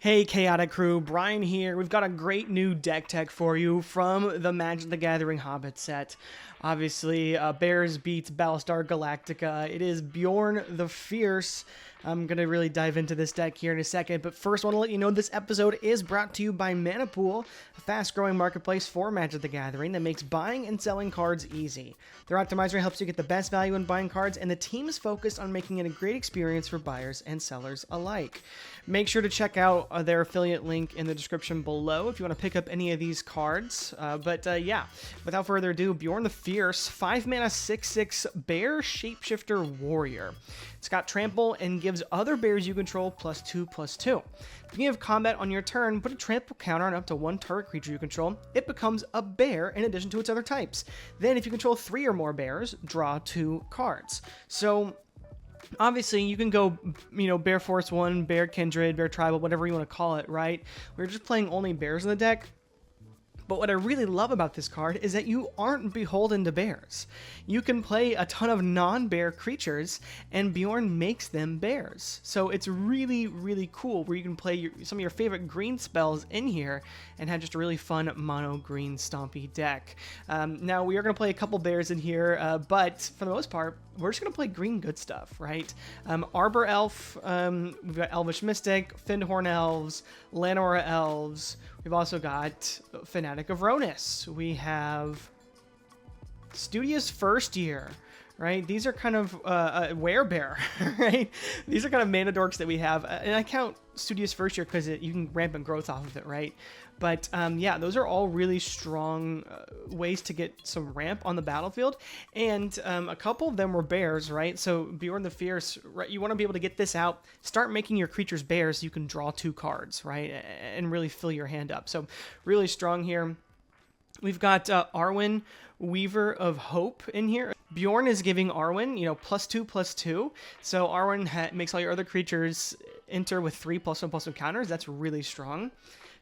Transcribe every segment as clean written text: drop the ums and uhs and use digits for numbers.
Hey Chaotic Crew, Brian here. We've got a great new deck tech for you from the Magic the Gathering Hobbit set. Obviously, Bears beats Battlestar Galactica. It is Beorn the Fierce. I'm going to really dive into this deck here in a second, but first I want to let you know this episode is brought to you by Mana Pool, a fast-growing marketplace for Magic the Gathering that makes buying and selling cards easy. Their optimizer helps you get the best value in buying cards, and the team is focused on making it a great experience for buyers and sellers alike. Make sure to check out their affiliate link in the description below if you want to pick up any of these cards. Yeah, without further ado, Beorn the Fierce, 5-mana 6/6 Bear Shapeshifter Warrior. It's got Trample and gives other bears you control +2/+2. Beginning of combat on your turn, put a trample counter on up to one target creature you control. It becomes a bear in addition to its other types. Then if you control 3 or more bears, draw 2 cards. So obviously, you can go, Bear Force 1, Bear Kindred, Bear Tribal, whatever you want to call it, right? We're just playing only bears in the deck. But what I really love about this card is that you aren't beholden to bears. You can play a ton of non-bear creatures, and Beorn makes them bears. So it's really, really cool where you can play some of your favorite green spells in here and have just a really fun mono green stompy deck. Now, we are going to play a couple bears in here, but for the most part, we're just going to play green good stuff, right? Arbor Elf, we've got Elvish Mystic, Findhorn Elves, Lanora Elves. We've also got Fanatic of Ronus. We have Studious First Year, right? These are kind of Werebear, right? These are kind of mana dorks that we have. And I count Studious First Year because you can ramp and growth off of it, right? But yeah, those are all really strong ways to get some ramp on the battlefield. And a couple of them were bears, right? So Beorn the Fierce, right? You want to be able to get this out, start making your creatures bears so you can draw 2 cards, right? And really fill your hand up. So really strong here. We've got Arwen, Weaver of Hope in here. Beorn is giving Arwen, +2/+2. So Arwen makes all your other creatures enter with 3+1/+1 counters. That's really strong.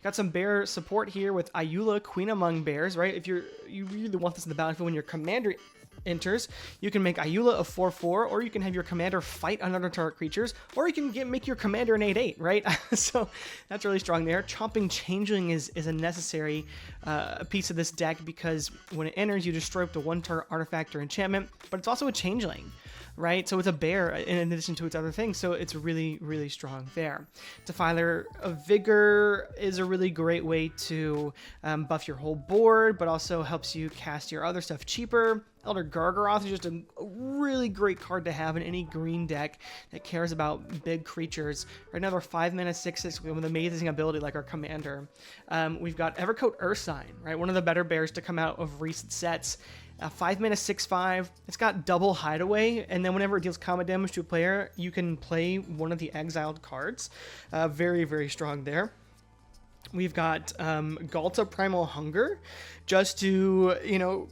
Got some bear support here with Ayula, Queen Among Bears, right? If you really want this in the battlefield when your commander enters, you can make Ayula a 4/4, or you can have your commander fight another target creatures, or you can make your commander an 8/8, right? So that's really strong there. Chomping Changeling is a necessary piece of this deck because when it enters, you destroy up to 1 target artifact or enchantment, but it's also a Changeling, right? So it's a bear in addition to its other things, so it's really, really strong there. Defiler of Vigor is a really great way to buff your whole board, but also helps you cast your other stuff cheaper. Elder Gargaroth is just a really great card to have in any green deck that cares about big creatures. Right now, they're 5-mana 6/6 with an amazing ability like our commander. We've got Evercoat Ursine, right? One of the better bears to come out of recent sets. 5-mana 6/5. It's got double Hideaway, and then whenever it deals combat damage to a player, you can play one of the exiled cards. Very, very strong there. We've got Galta Primal Hunger, just to,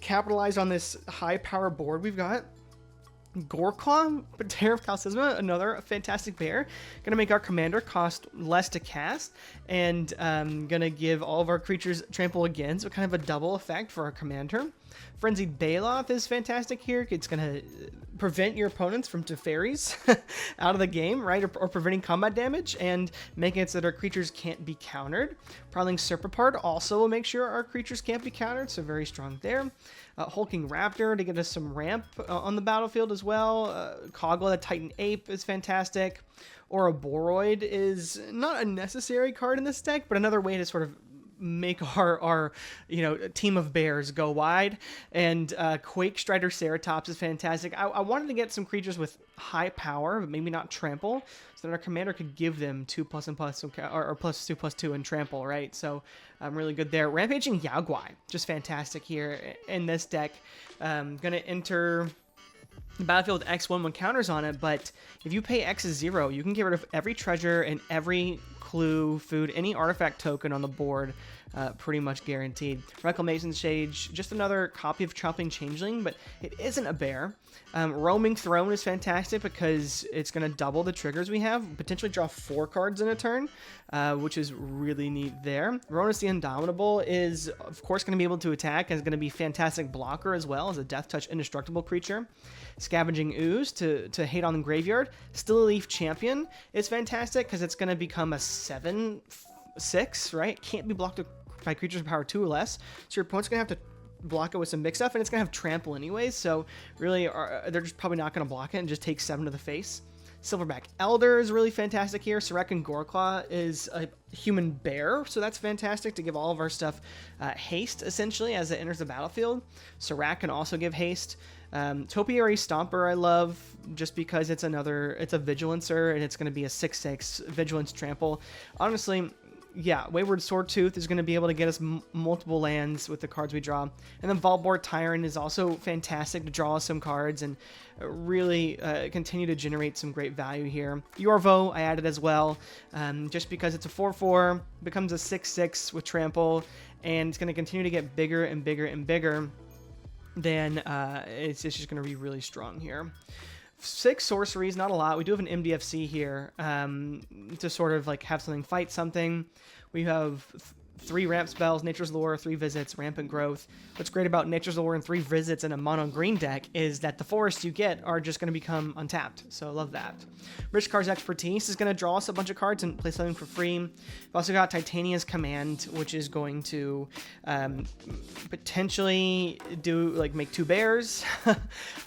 capitalize on this high power board we've got. Goreclaw, Terror of Kalsisma, another fantastic bear. Gonna make our commander cost less to cast, and gonna give all of our creatures trample again, so kind of a double effect for our commander. Frenzied Baloth is fantastic here. It's gonna prevent your opponents from Teferis out of the game, right? Or preventing combat damage and making it so that our creatures can't be countered. Prowling Serpapard also will make sure our creatures can't be countered, so very strong there. Hulking Raptor to give us some ramp on the battlefield as well. Kogla, the Titan Ape, is fantastic. Ouroboros is not a necessary card in this deck, but another way to sort of make our team of bears go wide. And Quake Strider Ceratops is fantastic. I wanted to get some creatures with high power, but maybe not trample, so that our commander could give them 2+1/+2 or +2/+2 and trample, right? So really good there. Rampaging Yaguai, just fantastic here in this deck. Gonna enter the battlefield with X/1 counters on it, but if you pay X is 0, you can get rid of every treasure and every clue, food, any artifact token on the board, pretty much guaranteed. Reclamation Sage, just another copy of Chomping Changeling, but it isn't a bear. Roaming Throne is fantastic because it's going to double the triggers we have, potentially draw 4 cards in a turn, which is really neat there. Ronus the Indomitable is, of course, going to be able to attack and is going to be fantastic blocker as well as a Death Touch indestructible creature. Scavenging Ooze to hate on the graveyard. Still a Leaf Champion is fantastic because it's going to become a 7/6, right? Can't be blocked by creatures of power 2 or less. So your opponent's going to have to block it with some mix stuff, and it's going to have trample anyways. So really, they're just probably not going to block it and just take 7 to the face. Silverback Elder is really fantastic here. Surek and Goreclaw is a human bear, so that's fantastic to give all of our stuff haste, essentially, as it enters the battlefield. Surek can also give haste. Topiary Stomper I love, just because it's a Vigilancer, and it's going to be a 6/6 Vigilance Trample. Honestly, yeah, Wayward Swordtooth is going to be able to get us multiple lands with the cards we draw. And then Valborg Tyrant is also fantastic to draw us some cards and really continue to generate some great value here. Yorvo I added as well, just because it's a 4/4, becomes a 6/6 with Trample, and it's going to continue to get bigger and bigger and bigger. Then it's just going to be really strong here. 6 sorceries, not a lot. We do have an MDFC here to sort of like have something fight something. We have 3 ramp spells, Nature's Lore, 3 visits, Rampant Growth. What's great about Nature's Lore and 3 visits in a mono green deck is that the forests you get are just going to become untapped. So I love that. Rich Card's Expertise is going to draw us a bunch of cards and play something for free. We've also got Titania's Command, which is going to potentially make 2 bears,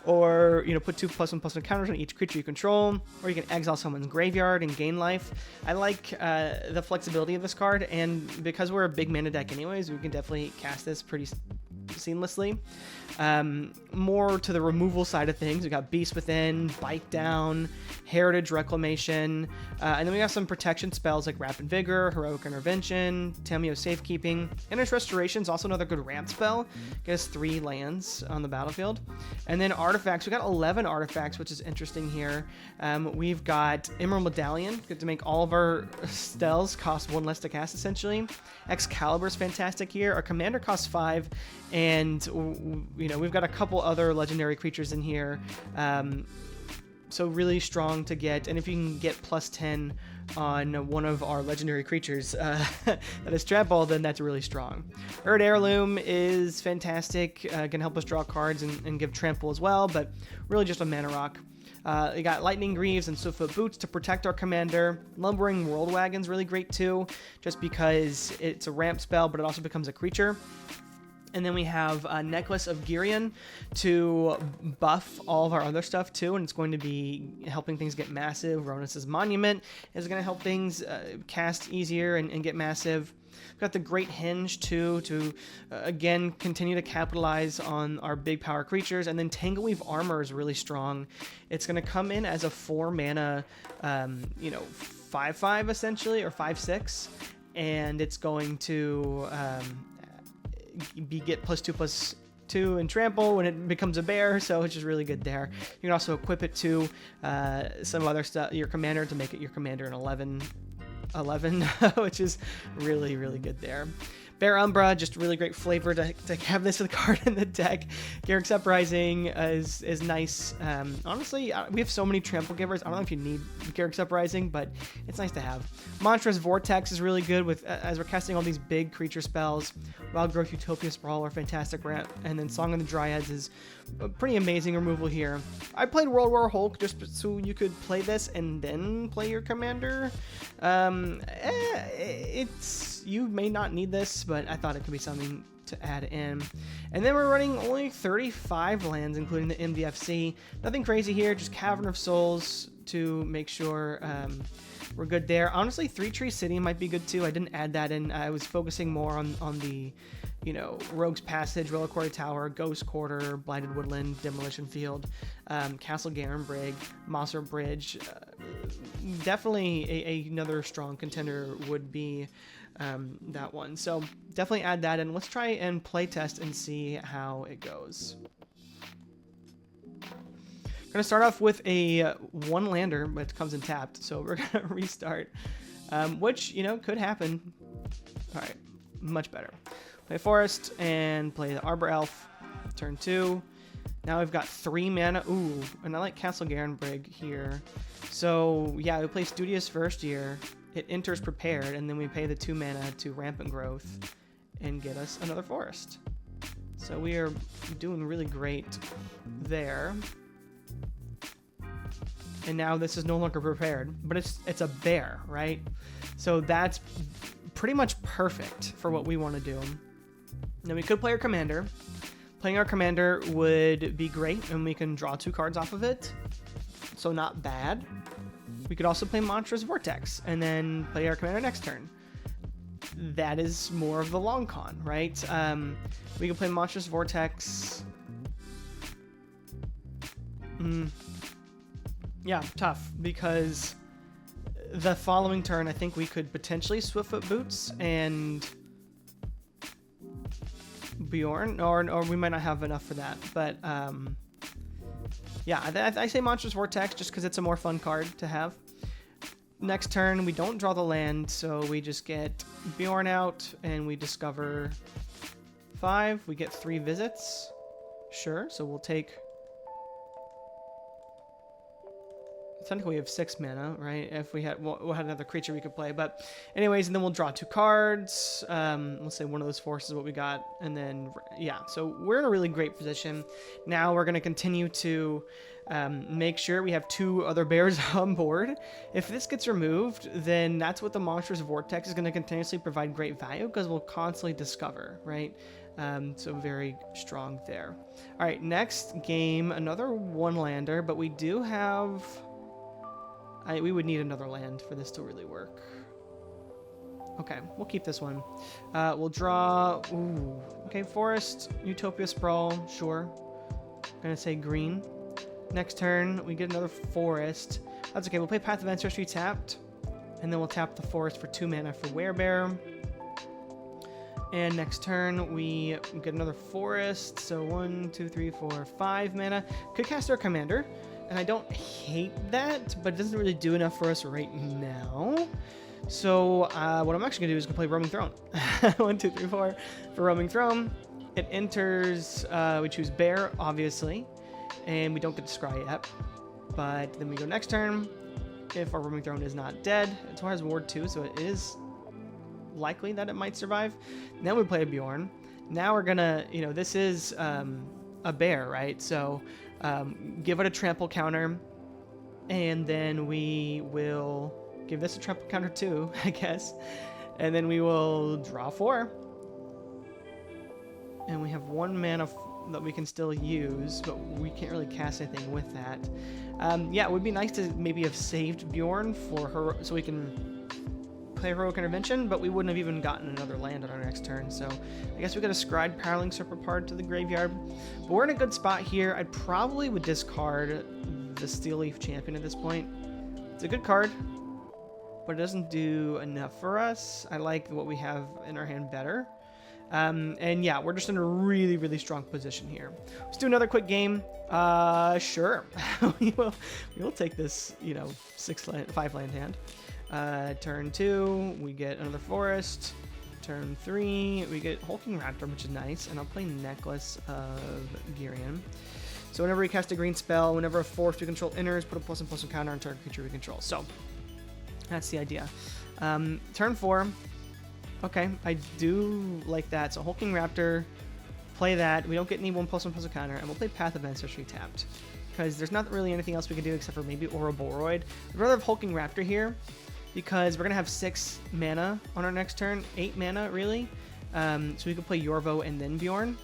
or put 2+1/+1 counters on each creature you control, or you can exile someone's graveyard and gain life. I like the flexibility of this card, and because we're a big mana deck anyways, we can definitely cast this pretty seamlessly. More to the removal side of things, we got Beast Within, Bite Down, Heritage Reclamation, and then we got some protection spells like Rapid Vigor, Heroic Intervention, Tameo Safekeeping. Endless Restoration is also another good ramp spell. Get us 3 lands on the battlefield. And then artifacts, we got 11 artifacts, which is interesting here. We've got Emerald Medallion, good to make all of our spells cost 1 less to cast, essentially. Excalibur is fantastic here. Our commander costs 5, and we've got a couple other legendary creatures in here, so really strong to get. And if you can get +10 on one of our legendary creatures that is trample, then that's really strong. Erd Heirloom is fantastic, can help us draw cards and give trample as well, but really just a mana rock. We got Lightning Greaves and Swiftfoot Boots to protect our commander. Lumbering World Wagon's really great too, just because it's a ramp spell, but it also becomes a creature. And then we have a Necklace of Girion to buff all of our other stuff too, and it's going to be helping things get massive. Ronus's Monument is going to help things cast easier and get massive. We've got the Great Hinge too, to again continue to capitalize on our big power creatures. And then Tangleweave Armor is really strong. It's going to come in as a 4 mana, 5/5 essentially, or 5/6, and it's going to get +2/+2 and trample when it becomes a bear, so it's just really good there. You can also equip it to some other stuff, your commander, to make it your commander in 11, which is really, really good there. Bear Umbra, just really great flavor to have this card in the deck. Garrick's Uprising is nice. Honestly, we have so many trample givers. I don't know if you need Garrick's Uprising, but it's nice to have. Monstrous Vortex is really good with as we're casting all these big creature spells. Wild Growth Utopia Sprawl are fantastic ramp, and then Song of the Dryads is a pretty amazing removal here. I played World War Hulk just so you could play this and then play your commander. You may not need this, but I thought it could be something to add in. And then we're running only 35 lands, including the MDFC. Nothing crazy here, just Cavern of Souls to make sure we're good there. Honestly, 3 Tree City might be good too. I didn't add that in. I was focusing more on the Rogue's Passage, Reliquary Tower, Ghost Quarter, Blighted Woodland, Demolition Field, Castle Garenbrig, Mosser Bridge. Definitely another strong contender would be that one. So definitely add that in. Let's try and play test and see how it goes. Going to start off with a 1 lander, but it comes in tapped, so we're going to restart, which, could happen. All right, much better. Play Forest and play the Arbor Elf. Turn 2. Now we've got 3 mana. Ooh, and I like Castle Garenbrig here. So, yeah, we play Studious first here. It enters prepared, and then we pay the 2 mana to Rampant Growth and get us another Forest. So we are doing really great there. and now this is no longer prepared, but it's a bear, right? So that's pretty much perfect for what we want to do. Now we could play our commander. Playing our commander would be great, and we can draw 2 cards off of it, so not bad. We could also play Monstrous Vortex, and then play our commander next turn. That is more of the long con, right? We could play Monstrous Vortex. Yeah, tough, because the following turn, I think we could potentially Swiftfoot Boots and Beorn, or we might not have enough for that, but yeah, I say Monstrous Vortex just because it's a more fun card to have. Next turn, we don't draw the land, so we just get Beorn out, and we discover 5. We get 3 visits. Sure, so we'll take... Technically, we have 6 mana, right? If we had, well, we had another creature we could play. But anyways, and then we'll draw 2 cards. We'll say one of those forces is what we got. And then, yeah, so we're in a really great position. Now we're going to continue to make sure we have 2 other bears on board. If this gets removed, then that's what the Monstrous Vortex is going to continuously provide great value, because we'll constantly discover, right? So very strong there. All right, next game, another 1-lander, but we do have... we would need another land for this to really work. Okay, we'll keep this one. We'll draw... Ooh, okay, Forest, Utopia Sprawl, sure. I'm gonna say green. Next turn, we get another Forest. That's okay, we'll play Path of Ancestry tapped. And then we'll tap the Forest for 2 mana for Werebear. And next turn, we get another Forest. So 1, 2, 3, 4, 5 mana. Could cast our Commander. And I don't hate that, but it doesn't really do enough for us right now. So what I'm actually going to do is play Roaming Throne. 1, 2, 3, 4 for Roaming Throne. It enters, we choose Bear, obviously. And we don't get to Scry yet. But then we go next turn. If our Roaming Throne is not dead, it also has Ward 2, so it is likely that it might survive. Then we play a Beorn. Now we're going to, this is a bear, right? So... give it a trample counter, and then we will give this a trample counter too, I guess, and then we will draw 4, and we have 1 mana that we can still use, but we can't really cast anything with that. Yeah, it would be nice to maybe have saved Beorn for her, so we can play Heroic Intervention, but we wouldn't have even gotten another land on our next turn, so I guess we got a Scryed Prowling Serpapard to the graveyard. But we're in a good spot here. I probably would discard the Steel Leaf Champion at this point. It's a good card, but it doesn't do enough for us. I like what we have in our hand better. And yeah, we're just in a really, really strong position here. Let's do another quick game. Sure. we will take this, 5-land hand. Turn 2, we get another Forest. Turn 3, we get Hulking Raptor, which is nice, and I'll play Necklace of Girion. So whenever we cast a green spell, whenever a force we control enters, put a +1/+1 counter on target creature we control. So that's the idea. Turn 4, okay, I do like that. So Hulking Raptor, play that. We don't get any 1/1/+1 counter, and we'll play Path of Ancestry tapped, because there's not really anything else we can do except for maybe Ouroboros. I'd rather have Hulking Raptor here, because we're going to have 6 mana on our next turn, 8 mana, really. So we can play Yorvo and then Beorn,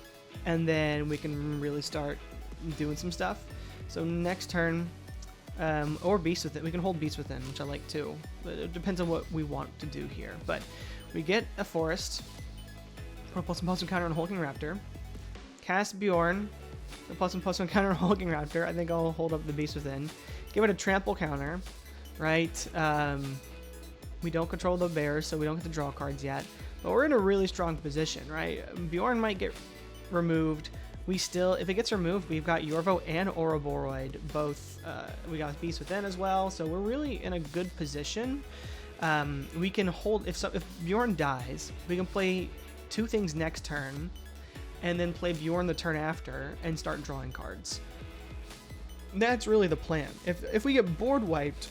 and then we can really start doing some stuff. So next turn, or Beast Within. We can hold Beast Within, which I like too. But it depends on what we want to do here. But we get a Forest, put a +1/+1 counter on Hulking Raptor, cast Beorn, the +1/+1 counter on Hulking Raptor. I think I'll hold up the Beast Within. Give it a trample counter, right? We don't control the bears, so we don't get to draw cards yet. But we're in a really strong position, right? Beorn might get removed. We still, if it gets removed, we've got Yorvo and Ouroboros, both. We got Beast Within as well, so we're really in a good position. We can hold, if Beorn dies, we can play 2 things next turn, and then play Beorn the turn after, and start drawing cards. That's really the plan. If we get board wiped,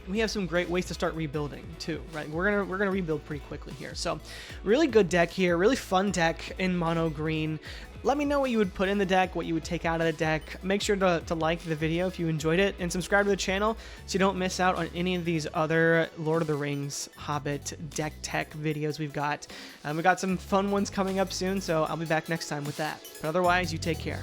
we have some great ways to start rebuilding too, right? We're gonna rebuild pretty quickly here. So really good deck here, really fun deck in mono green. Let me know what you would put in the deck, what you would take out of the deck. Make sure to like the video if you enjoyed it, and subscribe to the channel so you don't miss out on any of these other Lord of the Rings, Hobbit, deck tech videos we've got. We've got some fun ones coming up soon, so I'll be back next time with that. But otherwise, you take care.